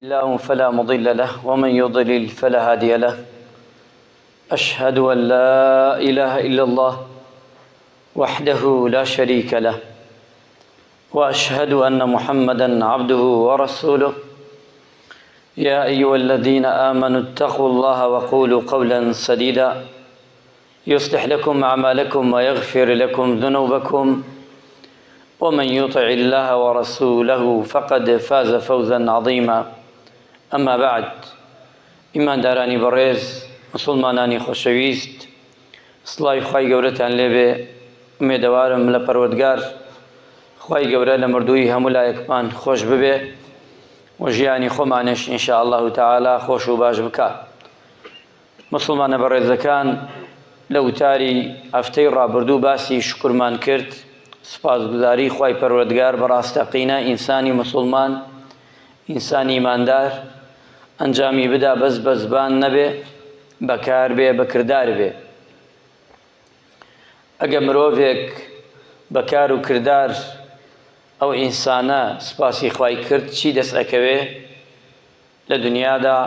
الله فلا مضل له ومن يضلل فلا هادي له. أشهد أن لا إله إلا الله وحده لا شريك له، وأشهد أن محمدا عبده ورسوله. يا أيها الذين آمنوا اتقوا الله وقولوا قولا سديدا يصلح لكم أعمالكم ويغفر لكم ذنوبكم، ومن يطع الله ورسوله فقد فاز فوزا عظيما. أما بعد، إيمان داراني بريز مسلمانانی خوشویست، سڵاوی خوای گەورەتان لێبێ. ئومێدەوارم لە پەروەردگار خوای گەورە لە مردووی هەموو لایەکمان خۆش ببێ و ژیانی خۆمانش ئینشاء الله تعالی خۆش و باش بکات. مسلمانە بەڕێزەکان، لە وتاری هەفتەی ڕابردوو باسی شکرمان کرد، سپاسگوزاری خوای پەروەردگار بەڕاستەقینە ئینسانی مسلمان، ئینسانی ئیماندار ئەنجامی بدا بەس بە زبان نەبێ، بەکار بێ، بەکردار بێ. ئەگە مرۆڤێک بەکار و کردار ئەو ئینسانە سپاسی خوای کرد، چی دەست ئەکەوێ لە دنیادا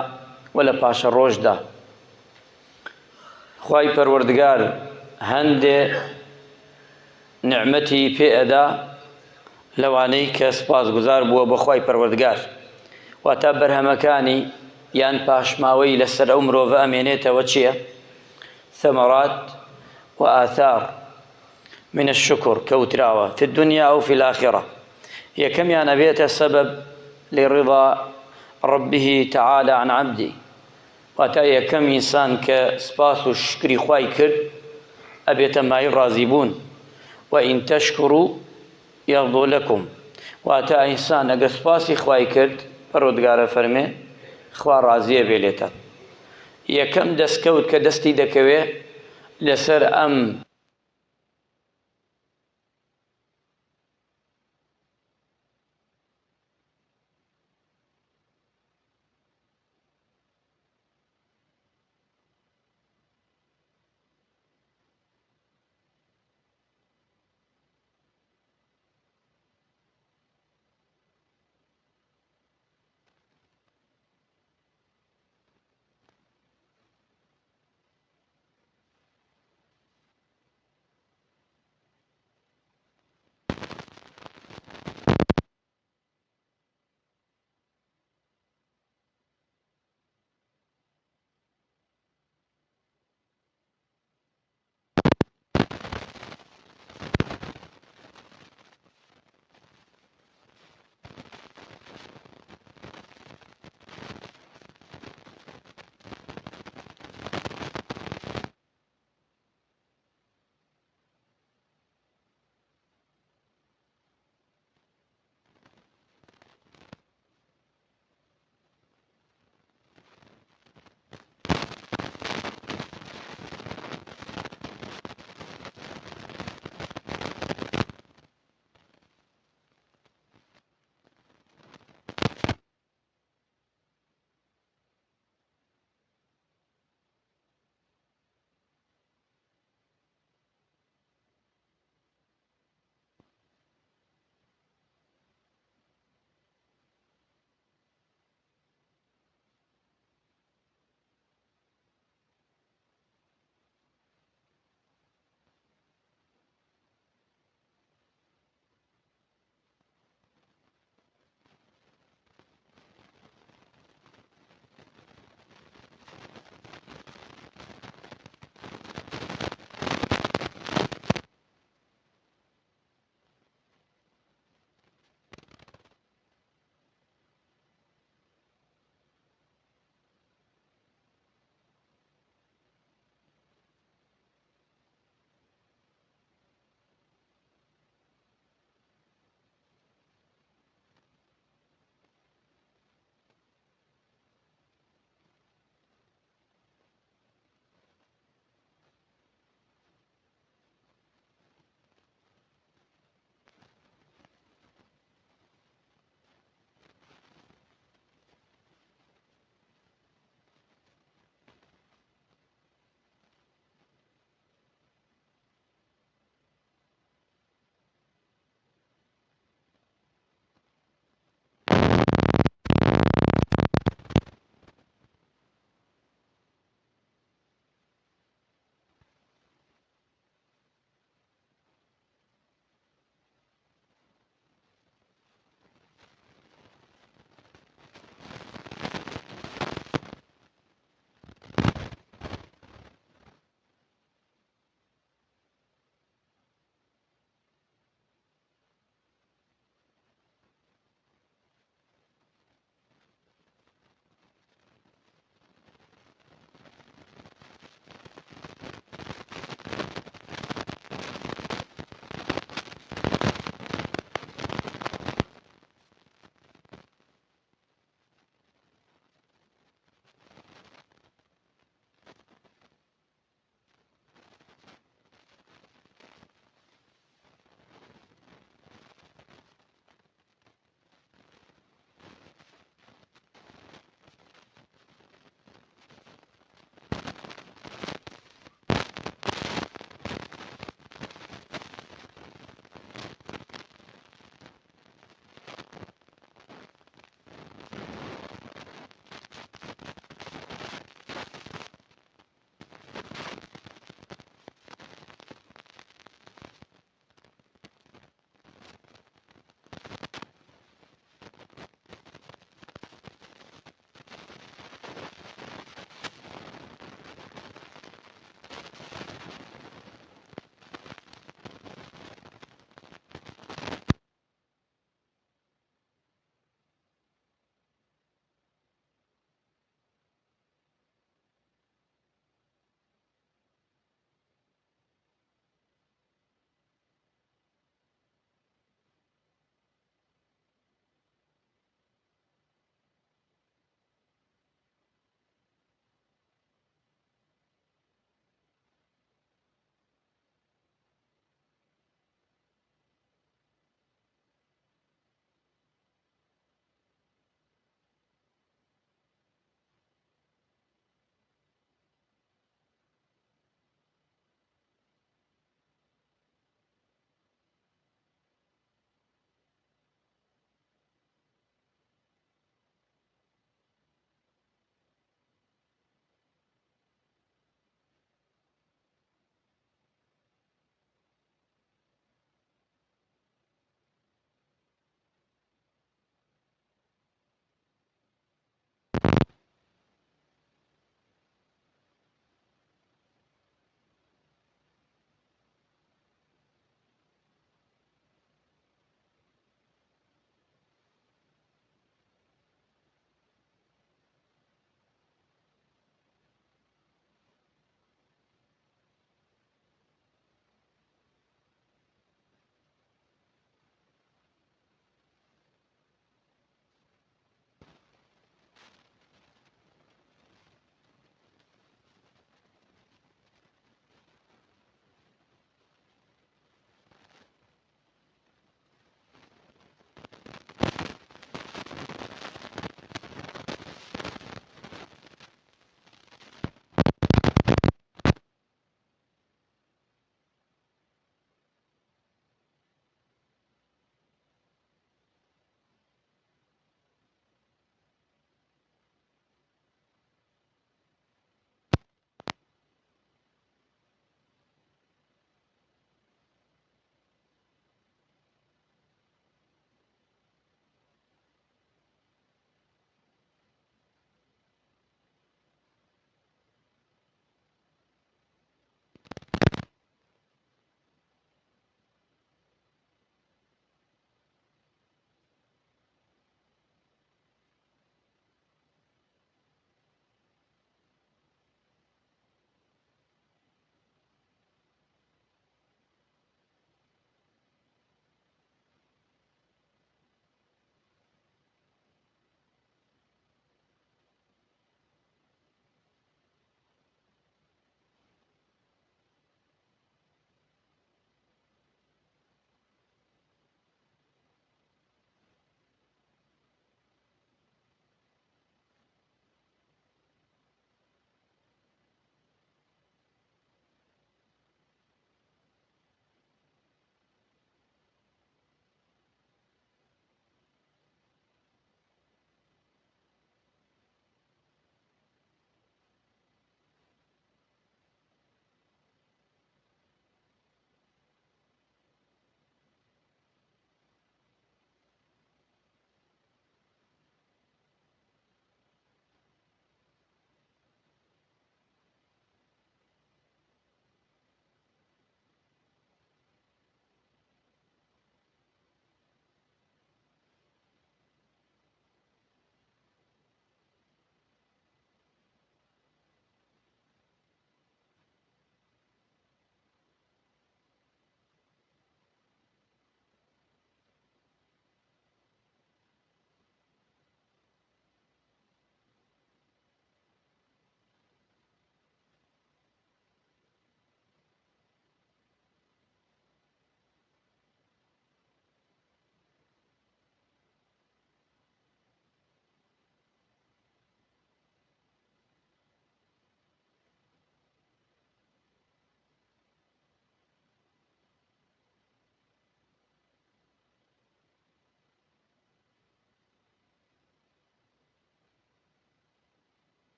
و لە پاشە ڕۆژدا؟ خوای پەروەردگار هەندێ نعمەتی پێ ئەدا لەوانەی کە سپاسگوزار بووە بە خوای پەروەردگار، واتە بەرهەمەکانی یان پاشماوەی لەسەر ئەو مرۆڤە ئەمێنێتەوە چییە؟ ثمرات وآثار من الشكر كوتراوة في الدنيا أو في الآخرة. يكم يا نبيت سبب لرضا ربه تعالى عن عبدي، واتا يكم إنسان كسباس الشكر خواي كرد أبيت ما يرازبون وإن تشكروا يرضو لكم. واتا إنسان أجا سباسي خواي كرد پروردگار فرمي خوا رازيه بيليتا. يكم دسكوت كدستي دكوي لسر أم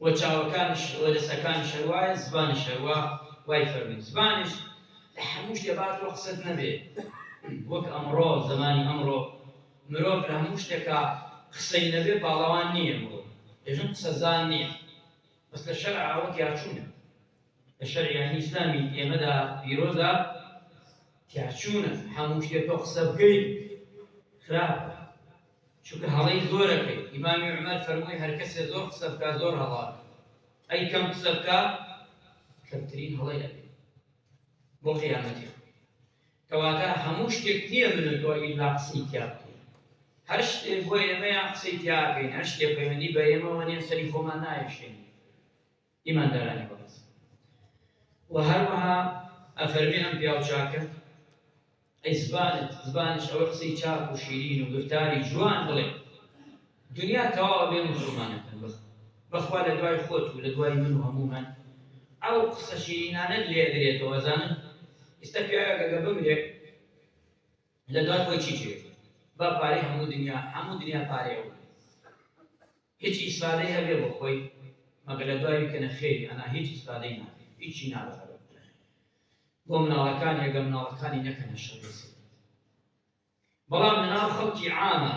وچاوەکانش وەدەسەکانش هەروایە زبانیش هەروە وای فەرمێ زبانش لە هەموو شتێبات وە قسەت نەبێ وەک ئەمڕۆ زمانی ئەمڕۆ مرۆڤ لە هەموو شتێکا قسەی نەبێ باڵەوان نییە مرۆڤ ێژن قسەزان نییە بەس لە شەرعا وە تیاچوونە لە شەرعیانی ئیسلامی ئێمەدا پیرۆزە تیاچوونە هەموو شتێک تۆ قسە بکەیت خراپە چونکە هەڵەی زۆرەکەی ئیمامی عومەر فەرمووی هەر کەسێ زۆر قسە بکا زۆر هەڵات ئەی کەم قسە بکا کەمترین هەڵەی ئەبێ بۆ قیامەتی کەواتە هەموو شتێک نییە من و تۆ ئیلا قسەی تیا بکەین هەر شتێک بۆ ئێمەیان قسەی تیا بکەین هەر شتێک پەیوەندی بە ئێمەوە نیە سەری خۆمان نایەشێنین ئیماندارانی بەڕێز و هەروەها ئەفەرمێ ئەم پیاو چاکە ئەی زبانش ئەوە قسەی چاک و شیرین و گفتاری جوان بڵێ دنیا تەواوە بێ موسڵمانەکەن بەخوا لە دوای خۆت و لە دوای من و هەمومان ئەو قسە شیرینانەت لێ دەرێتەوە زانن ئێستا پیاوێکەکە بمرێ لە دوای خۆی چی چێت با پارەی هەموو دنیا پارەی ئەو هیچ ئیسفادەی هەبێ بۆ خۆی مەگەر لە دوای بکەنە خێری ئەنا هیچ ئیسفادەی نابێ هیچی نابێت بۆ مناڵەکان ئەگە مناڵەکانی نەکەنە شەڕێسی بەڵام لەناو خەڵکی عامە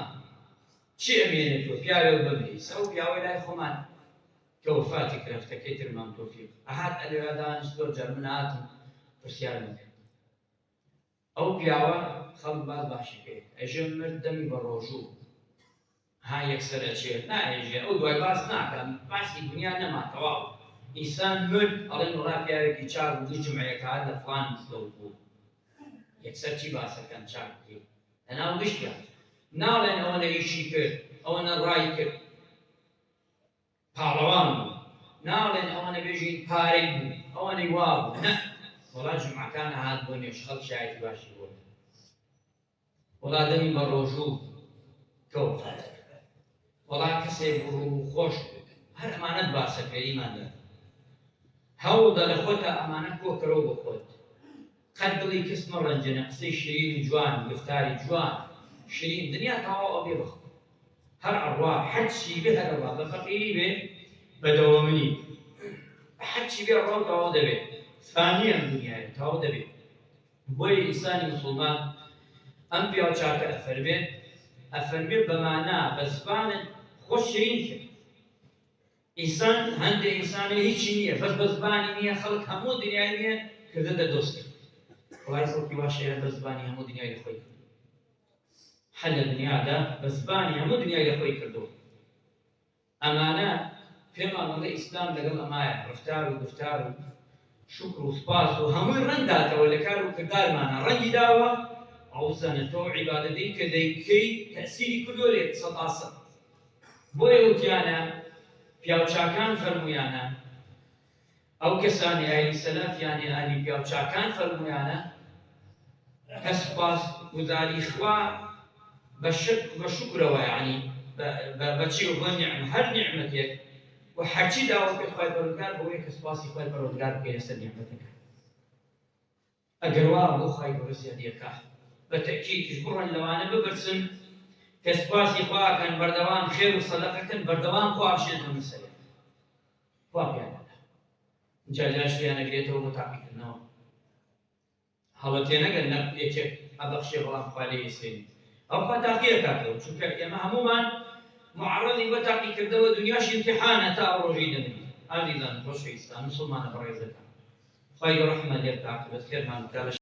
چی ئەمێنێتەوە پیاوێک ببێ سەو پیاوەی لای خۆمان کە وەفاتی کرەفتەکەی ترمان تۆفیق ئەهات ئەلێرا دانیشت زۆر جار من هاتم پرسیارم کرد ئەو پیاوە خەڵک باز باشی پێ ئەژێ مرد دەمی بە ڕۆژوو ها یەکسەرە چێت نائێژێ ئەو دوای باس ناکەم باسی دنیا نەما تەواو ئینسان مرد ئەڵێن وڵا پیاوێکی چاک بوو جمعەیەک هات لە فڵان مزگەوت بوو یەکسەر چی باسەکەن چاک بکەی لەناو گشتیان ناڵێن ئەوەنە ئیشی کرد ئەوەنە ڕای کرد پاڵەوان بوو ناڵێن ئەوەنە بێژین پارەی بوو ئەوەنەی وا بوو نە وەڵا جمعەکانە هات بۆ نوێژ خەڵک شایەتی باشی بوو وەڵا دەمی بە ڕۆژوو کە وەفات وەڵا کەسێک ڕوو خۆش هەر ئەمانەت باسەکە ئیماندار هەوڵدە لە خۆتە ئەمانە کۆکەرەوە بۆ خۆت قەت دڵی کەس مەڕەنجێنە قسەی شیرین جوان گفتاری جوان شیرین دنیا تەواو ئەبێ بخۆ هەر ئەڕوا حەجی بێ هەر ئەڕوا بە فەقیری بێ بە دەوامنی حەجی بێ ڕۆ تەواو دەبێت فانی ئەم دنیایە تەواو دەبێت بۆیە ئینسانی موسڵمان ئەم پیاو چاکە ئەفەرمێ بەمانا بە زبانت خۆ شیرین کرد ئینسان هەندێک ئینسانێ هیچی نییە بەس بە زبانی نییە خەڵک هەموو دنیای نییە کردەتە دۆست وای خەڵکی واشەیە بە زبانی هەموو دنیای لە خۆی هەر لە دنیادا بە زبانی هەموو دنیای لە خۆی کردەوە ئەمانە پێمان بڵێ ئیسلام لەگەڵ ئەمایە ڕفتار و گفتار و شکر و سپاس و هەمووی ڕەنگ داتەوە لە کار و کردارمانە ڕەنگی داوە ئەو زانە تۆ عیبادەتەی کە دەیکەی تەسیری کردووە لێت سەد ئاسە بۆیە وتیانە پیاوچاکان فەرموویانە ئەو کەسانی ئایلی سەلەفیانی ئالی پیاوچاکان فەرموویانە کە سوپاس گوزاری خوا بە شکرەوە یعنی بەچی و بۆ نیعمە هەر نیعمەتێک و حەجی داوە پێ خوای پەروەردگار بەوەی کە سوپاسی خوای پەروەردگار بکەی لەسەر نیعمەتەکە ئەگەر وا بۆ خوای گەورە زیادیەکە بە تەکیدیش بڕۆن لەوانە ببرسن کە سوپاسی خواکەن بەردەوام خێر و سەدەقەکەن بەردەوام خوا ئەشێتەوە سەرێ خوا پیانەدا اینجا لای شتیان ئەگرێتەوە بۆ تاقیکردنەوە هەڵەتێ نەگەن یەکێک ئەبەخشێ بەڵام خوا لێ ئێسێنی ئەو خوا تاقیەکاتەوە چونکە ئێمە هەموومان معرضی بە تاقیکردنەوە دنیاش ئیمتیحانە تا ڕۆژەی دەمرین ئازیزان خۆشەویستان موسڵمانە بەڕێزەکان خوای گەورە ڕەحمەت لێ بکات بە خێرمان بکات